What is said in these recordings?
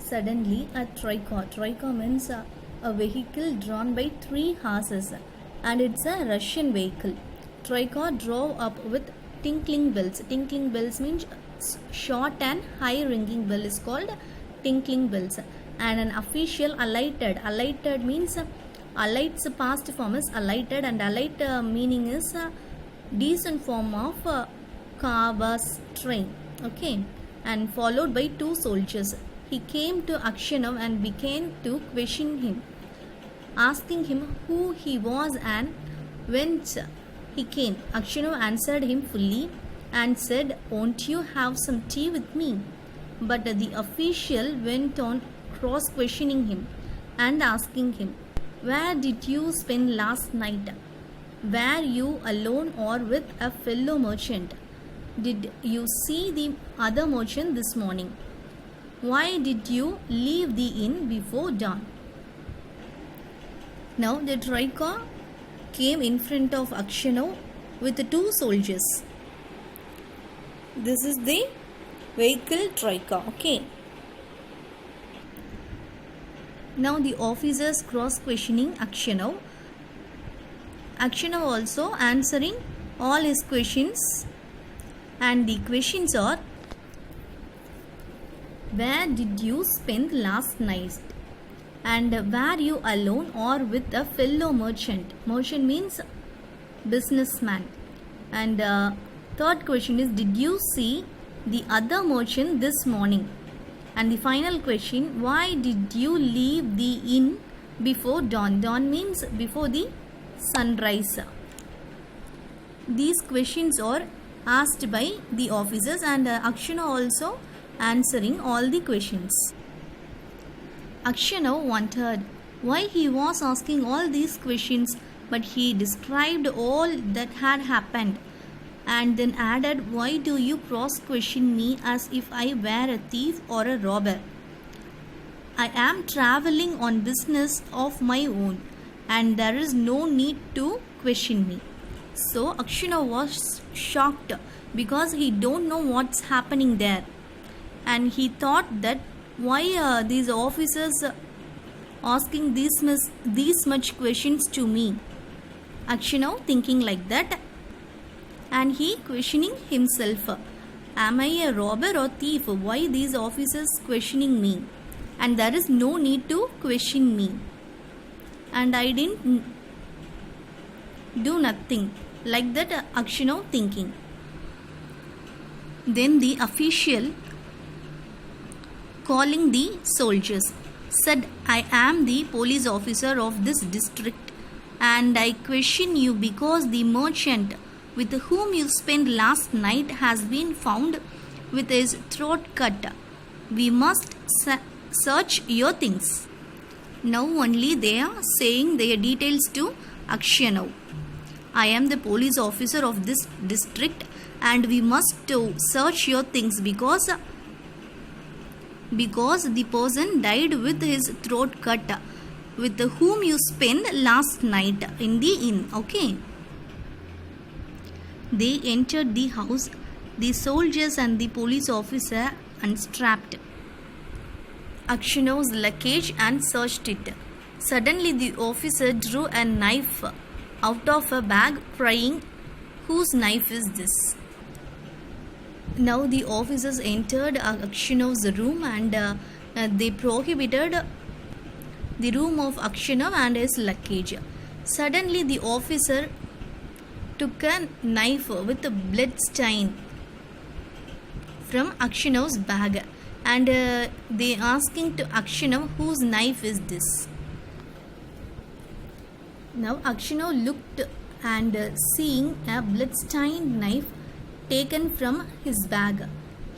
Suddenly, a troika means a vehicle drawn by 3 horses, and it's a Russian vehicle. Troika drove up with tinkling bells. Tinkling bells means short and high ringing bell is called tinkling bells. And an official alighted. Alighted means alight's past form is alighted, and alight meaning is decent form of car, bus, train. Okay, and followed by 2 soldiers. He came to Akshinav and began to question him, asking him who he was and whence he came. Akshinav answered him fully and said, "Won't you have some tea with me?" But the official went on cross-questioning him and asking him, "Where did you spend last night? Were you alone or with a fellow merchant? Did you see the other merchant this morning? Why did you leave the inn before dawn?" Now the troika came in front of Akshinav with 2 soldiers. This is the vehicle troika. Okay. Now the officers cross-questioning Akshinav. Akshinav also answering all his questions. And the questions are, where did you spend last night? And were you alone or with a fellow merchant? Merchant means businessman. And third question is, did you see the other merchant this morning? And the final question, why did you leave the inn before dawn? Dawn means before the sunrise. These questions are asked by the officers, and Akshinav also answering all the questions. Akshinav wondered why he was asking all these questions, but he described all that had happened and then added, "Why do you cross-question me as if I were a thief or a robber? I am traveling on business of my own, and there is no need to question me." So Akshinav was shocked because he don't know what's happening there, and he thought that why these officers asking these much questions to me. Akshinav thinking like that, and he questioning himself, am I a robber or thief? Why these officers questioning me? And there is no need to question me, and I didn't do nothing. Like that Akshinav thinking. Then the official calling the soldiers said, "I am the police officer of this district, and I question you because the merchant with whom you spent last night has been found with his throat cut. We must search your things." Now only they are saying their details to Akshinav. "I am the police officer of this district, and we must search your things because the person died with his throat cut with whom you spent last night in the inn." Okay. They entered the house. The soldiers and the police officer unstrapped Akshinav's luggage and searched it. Suddenly the officer drew a knife out of a bag, crying, "Whose knife is this?" Now the officers entered Akshinav's room, and they prohibited the room of Akshinav and his luggage. Suddenly the officer took a knife with a blood stain from Akshinav's bag, and they asking to Akshinav, "Whose knife is this?" Now Akshinav looked, and seeing a blood-stained knife taken from his bag,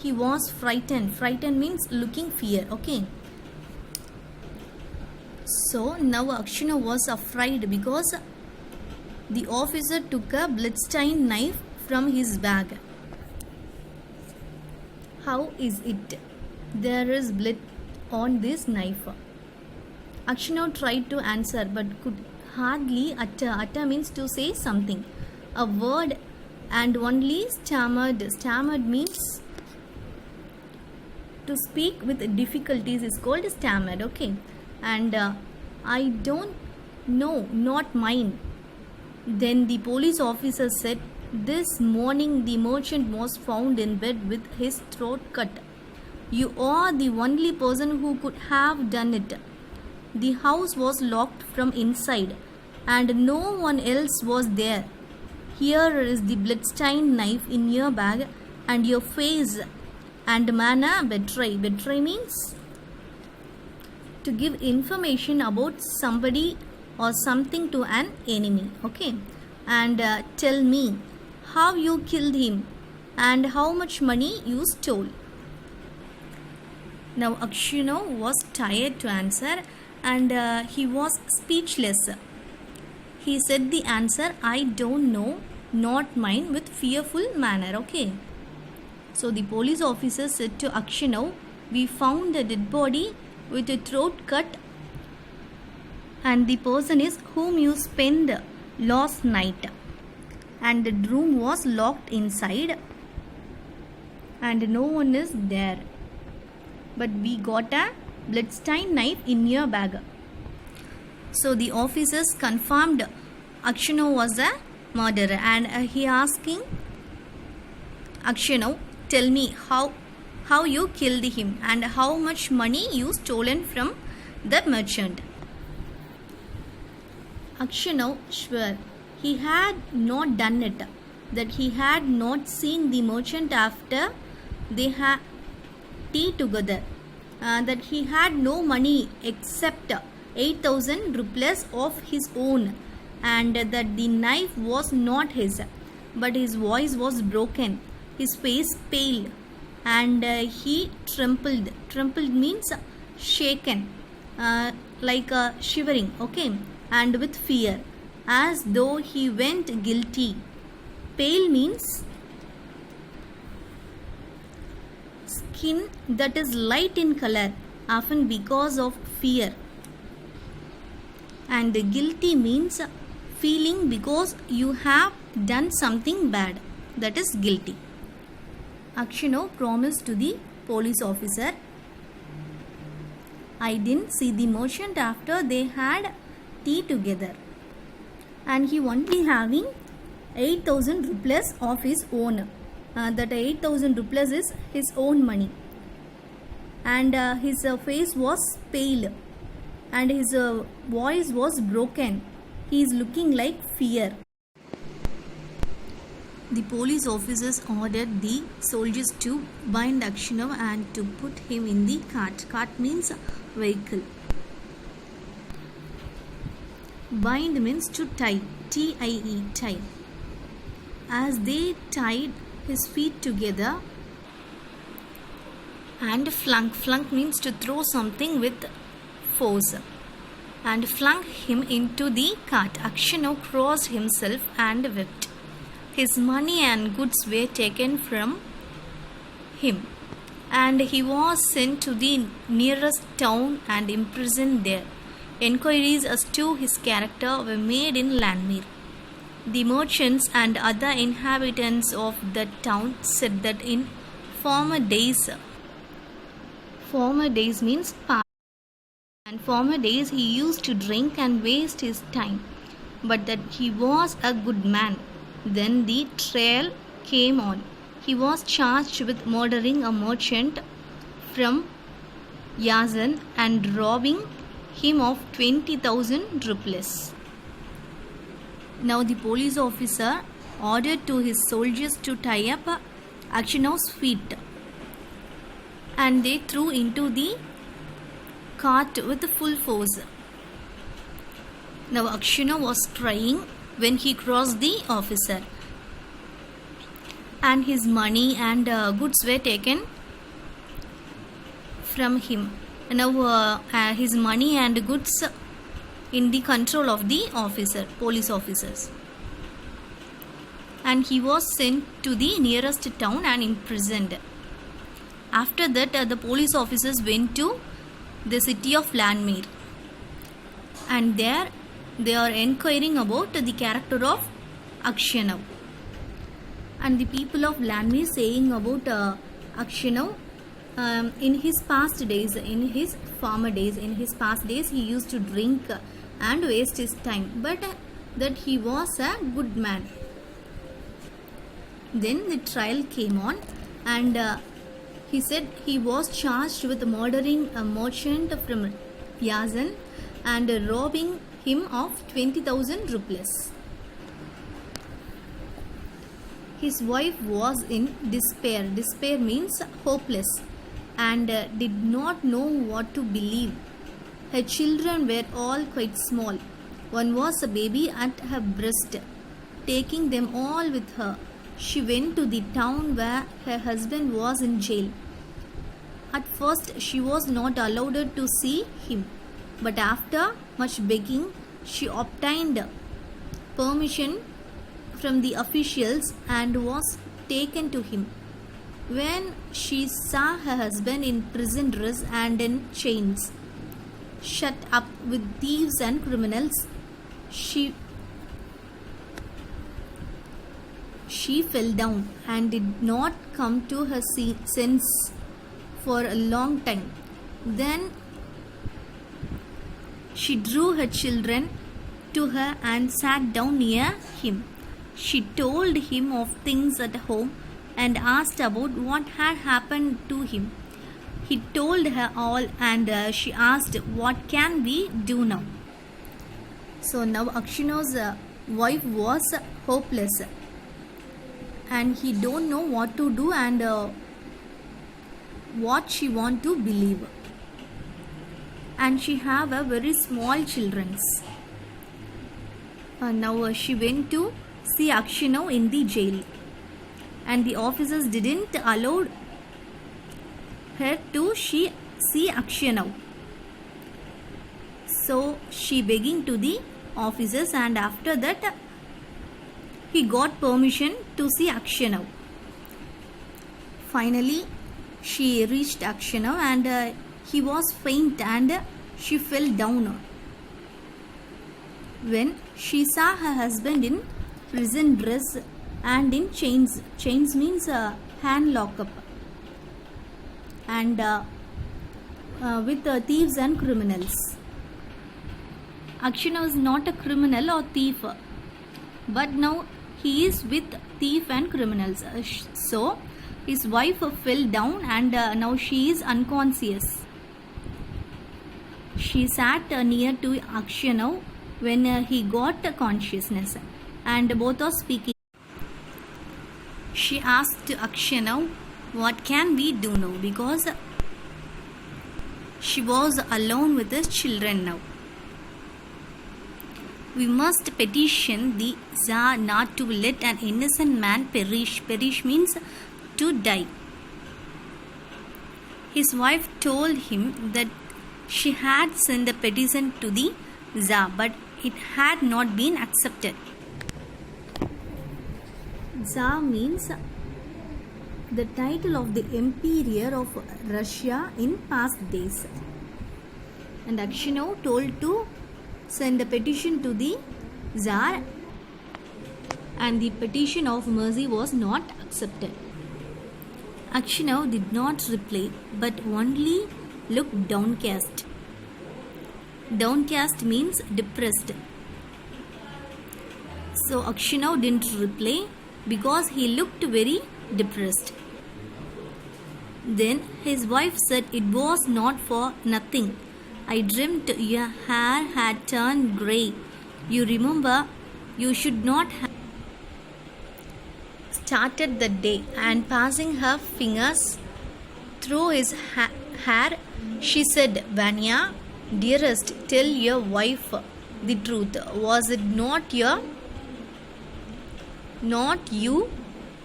he was frightened. Frightened means looking fear. Okay. So now Akshinav was afraid because the officer took a blood-stained knife from his bag. How is it there is blood on this knife? Akshinav tried to answer but could hardly utter. Utter means to say something, a word, and only stammered. Stammered means to speak with difficulties is called stammered. Okay, and I don't know, not mine. Then the police officer said, this morning the merchant was found in bed with his throat cut. You are the only person who could have done it. The house was locked from inside and no one else was there. Here is the bloodstained knife in your bag and your face and manner betray. Betray means to give information about somebody or something to an enemy. Okay, and tell me how you killed him and how much money you stole. Now Akshino was tired to answer and he was speechless. He said the answer, I don't know, not mine, with fearful manner. Okay, so the police officer said to Akshino, we found a dead body with a throat cut and the person is whom you spent last night, and the room was locked inside and no one is there, but we got a bloodstained knife in your bag. So the officers confirmed Akshino was a murderer and he asking Akshino, tell me how you killed him and how much money you stolen from the merchant. Akshino swore he had not done it, that he had not seen the merchant after they had tea together, that he had no money except 8,000 rupees of his own, and that the knife was not his. But his voice was broken, his face pale, and he trembled. Trembled means shaken, like shivering, okay, and with fear, as though he went guilty. Pale means skin that is light in color, often because of fear. And guilty means feeling because you have done something bad, that is guilty. Akshino promised to the police officer, I didn't see the merchant after they had tea together, and he only having 8,000 rupees of his own. That 8,000 rupees is his own money, and his face was pale and his voice was broken. He is looking like fear. The police officers ordered the soldiers to bind Akshino and to put him in the cart. Cart means vehicle. Bind means to tie. T-I-E, tie. As they tied his feet together and flung. Flung means to throw something with force, and flung him into the cart. Akshino crossed himself and wept. His money and goods were taken from him, and he was sent to the nearest town and imprisoned there. Enquiries as to his character were made in Landmere. The merchants and other inhabitants of the town said that in former days means past, and former days he used to drink and waste his time, but that he was a good man. Then the trial came on. He was charged with murdering a merchant from Yazan and robbing him of 20,000 rupees. Now the police officer ordered to his soldiers to tie up Akshino's feet, and they threw into the cart with full force. Now Akshino was crying when he crossed the officer, and his money and goods were taken from him. Now his money and goods in the control of the police officers, and he was sent to the nearest town and imprisoned. After that, the police officers went to the city of Landmere, and there they are inquiring about the character of Akshino, and the people of Landmere saying about Akshino, in his past days, in his former days, in his past days, he used to drink and waste his time, but that he was a good man. Then the trial came on, and he said he was charged with murdering a merchant from Yazan and robbing him of 20,000 rupees. His wife was in despair. Despair means hopeless, and did not know what to believe. Her children were all quite small. One was a baby at her breast. Taking them all with her, she went to the town where her husband was in jail. At first, she was not allowed to see him, but after much begging, she obtained permission from the officials and was taken to him. When she saw her husband in prison dress and in chains, shut up with thieves and criminals, she fell down and did not come to her senses for a long time. Then she drew her children to her and sat down near him. She told him of things at home and asked about what had happened to him. He told her all, and she asked, "What can we do now?" So now Akshino's wife was hopeless, and he don't know what to do and what she want to believe. And she have a very small childrens. Now she went to see Akshino in the jail, and the officers didn't allow her to see Akshino. So she begging to the officers, and after that he got permission to see Akshino. Finally she reached Akshino, and he was faint and she fell down. When she saw her husband in prison dress and in chains. Chains means hand lockup, and with thieves and criminals. Akshino is not a criminal or thief, but now he is with thief and criminals. So his wife fell down, and now she is unconscious. She sat near to Akshino when he got consciousness, and both are speaking. She asked Akshino, "What can we do now?" Because she was alone with his children now. "We must petition the Tsar not to let an innocent man perish." Perish means to die. His wife told him that she had sent a petition to the Tsar, but it had not been accepted. Tsar means the title of the emperor of Russia in past days. And Akshino told to send a petition to the Tsar, and the petition of mercy was not accepted. Akshino did not reply, but only looked downcast. Downcast means depressed. So Akshino didn't reply because he looked very depressed. Then his wife said, "It was not for nothing. I dreamt your hair had turned grey. You remember, you should not have started the day." And passing her fingers through his hair, she said, "Vanya, dearest, tell your wife the truth. Was it not you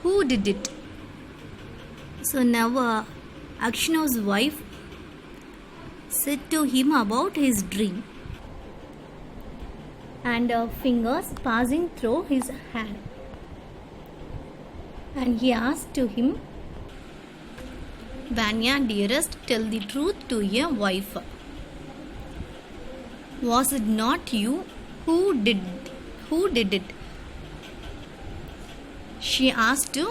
who did it?" So now Akshino's wife said to him about his dream, and fingers passing through his hair, and he asked to him, "Vanya, dearest, tell the truth to your wife. Was it not you who did it?" She asked to